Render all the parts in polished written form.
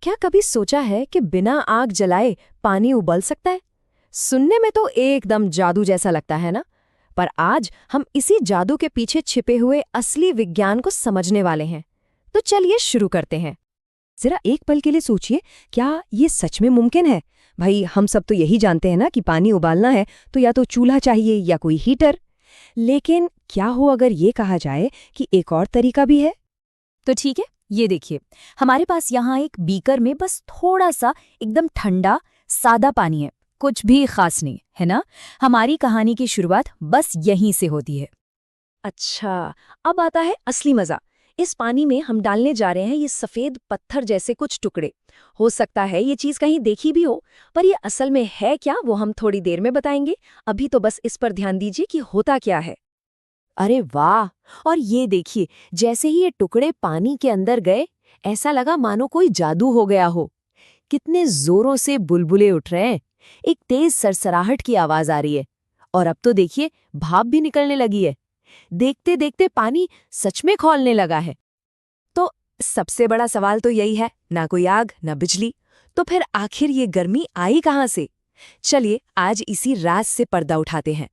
क्या कभी सोचा है कि बिना आग जलाए पानी उबल सकता है? सुनने में तो एकदम जादू जैसा लगता है ना? पर आज हम इसी जादू के पीछे छिपे हुए असली विज्ञान को समझने वाले हैं। तो चलिए शुरू करते हैं। जरा एक पल के लिए सोचिए, क्या ये सच में मुमकिन है? भाई, हम सब तो यही जानते हैं ना कि पानी उबालना है तो या तो चूल्हा चाहिए या कोई हीटर। लेकिन क्या हो अगर ये कहा जाए कि एक और तरीका भी है? तो ठीक है, ये देखिए, हमारे पास यहाँ एक बीकर में बस थोड़ा सा एकदम ठंडा सादा पानी है, कुछ भी खास नहीं है ना। हमारी कहानी की शुरुआत बस यहीं से होती है। अच्छा, अब आता है असली मजा। इस पानी में हम डालने जा रहे हैं ये सफेद पत्थर जैसे कुछ टुकड़े। हो सकता है ये चीज कहीं देखी भी हो, पर ये असल में है क्या वो हम थोड़ी देर में बताएंगे। अभी तो बस इस पर ध्यान दीजिए कि होता क्या है। अरे वाह! और ये देखिए, जैसे ही ये टुकड़े पानी के अंदर गए, ऐसा लगा मानो कोई जादू हो गया हो। कितने जोरों से बुलबुले उठ रहे हैं, एक तेज सरसराहट की आवाज आ रही है, और अब तो देखिए भाप भी निकलने लगी है। देखते देखते पानी सच में खौलने लगा है। तो सबसे बड़ा सवाल तो यही है, ना कोई आग ना बिजली, तो फिर आखिर ये गर्मी आई कहाँ से? चलिए आज इसी राज से पर्दा उठाते हैं।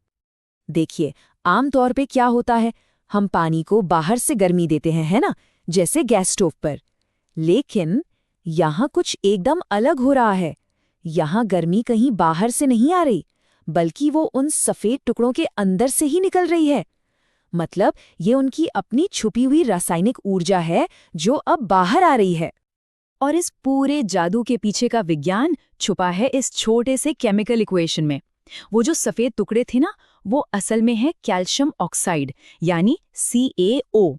देखिए, आमतौर पे क्या होता है, हम पानी को बाहर से गर्मी देते हैं, है ना, जैसे गैस स्टोव पर। लेकिन यहाँ कुछ एकदम अलग हो रहा है। यहाँ गर्मी कहीं बाहर से नहीं आ रही, बल्कि वो उन सफेद टुकड़ों के अंदर से ही निकल रही है। मतलब ये उनकी अपनी छुपी हुई रासायनिक ऊर्जा है जो अब बाहर आ रही है। और इस पूरे जादू के पीछे का विज्ञान छुपा है इस छोटे से केमिकल इक्वेशन में। वो जो सफेद टुकड़े थे ना, वो असल में है कैल्शियम ऑक्साइड, यानी CaO।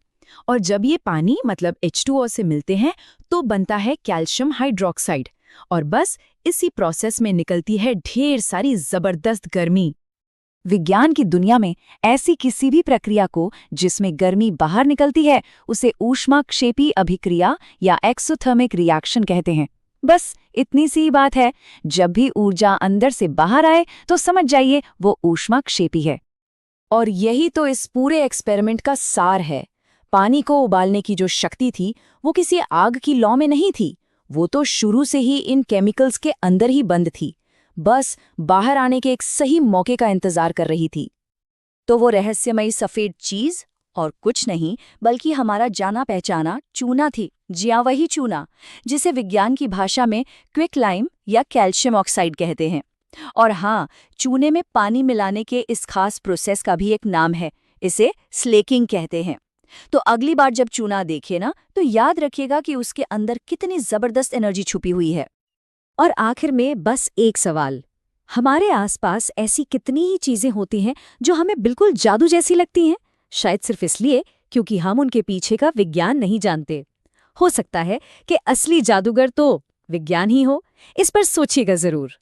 और जब ये पानी मतलब H2O से मिलते हैं तो बनता है कैल्शियम हाइड्रोक्साइड। और बस इसी प्रोसेस में निकलती है ढेर सारी जबरदस्त गर्मी। विज्ञान की दुनिया में ऐसी किसी भी प्रक्रिया को जिसमें गर्मी बाहर निकलती है उसे ऊष्माक्षेपी अभिक्रिया या एक्सोथर्मिक रिएक्शन कहते हैं। बस इतनी सी बात है, जब भी ऊर्जा अंदर से बाहर आए तो समझ जाइए वो ऊष्माक्षेपी है। और यही तो इस पूरे एक्सपेरिमेंट का सार है। पानी को उबालने की जो शक्ति थी वो किसी आग की लौ में नहीं थी, वो तो शुरू से ही इन केमिकल्स के अंदर ही बंद थी, बस बाहर आने के एक सही मौके का इंतजार कर रही थी। तो वो रहस्यमयी सफेद चीज और कुछ नहीं बल्कि हमारा जाना पहचाना चूना थी। जी हाँ, वही चूना जिसे विज्ञान की भाषा में क्विकलाइम या कैल्शियम ऑक्साइड कहते हैं। और हाँ, चूने में पानी मिलाने के इस खास प्रोसेस का भी एक नाम है, इसे स्लेकिंग कहते हैं। तो अगली बार जब चूना देखे ना, तो याद रखिएगा कि उसके अंदर कितनी जबरदस्त एनर्जी छुपी हुई है। और आखिर में बस एक सवाल, हमारे आसपास ऐसी कितनी ही चीजें होती हैं जो हमें बिल्कुल जादू जैसी लगती हैं, शायद सिर्फ इसलिए क्योंकि हम उनके पीछे का विज्ञान नहीं जानते। हो सकता है कि असली जादूगर तो विज्ञान ही हो। इस पर सोचिएगा जरूर।